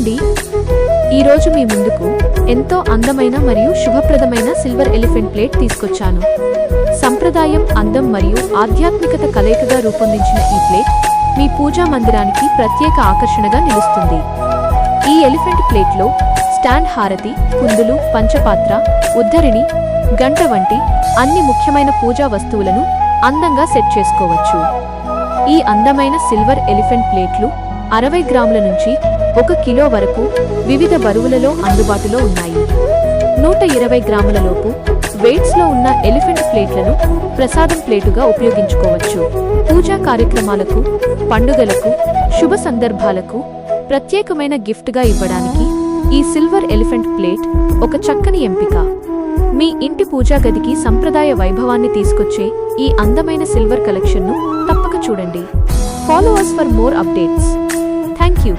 అండి, ఈరోజు మీ ముందుకు ఎంతో అందమైన మరియు శుభప్రదమైన సిల్వర్ ఎలిఫెంట్ ప్లేట్ తీసుకొచ్చాను. సంప్రదాయం, అందం మరియు ఆధ్యాత్మికత కలయికగా రూపొందించిన ఈ ప్లేట్ మీ పూజా మందిరానికి ప్రత్యేక ఆకర్షణగా నిలుస్తుంది. ఈ ఎలిఫెంట్ ప్లేట్లో స్టాండ్, హారతి, కుందులు, పంచపాత్ర, ఉద్ధరిణి, గంట వంటి అన్ని ముఖ్యమైన పూజా వస్తువులను అందంగా సెట్ చేసుకోవచ్చు. ఈ అందమైన సిల్వర్ ఎలిఫెంట్ ప్లేట్లు 60 గ్రాముల నుంచి 1 కిలో వరకు వివిధ బరువులలో అందుబాటులో ఉన్నాయి. 120 గ్రాముల లోపు వెయిట్స్లో ఉన్న ఎలిఫెంట్ ప్లేట్లను ప్రసాదం ప్లేటుగా ఉపయోగించుకోవచ్చు. పూజా కార్యక్రమాలకు, పండుగలకు, శుభ సందర్భాలకు ప్రత్యేకమైన గిఫ్ట్గా ఇవ్వడానికి ఈ సిల్వర్ ఎలిఫెంట్ ప్లేట్ ఒక చక్కని ఎంపిక. మీ ఇంటి పూజా గదికి సంప్రదాయ వైభవాన్ని తీసుకొచ్చే ఈ అందమైన సిల్వర్ కలెక్షన్ను తప్పక చూడండి. Follow us for more updates. Thank you.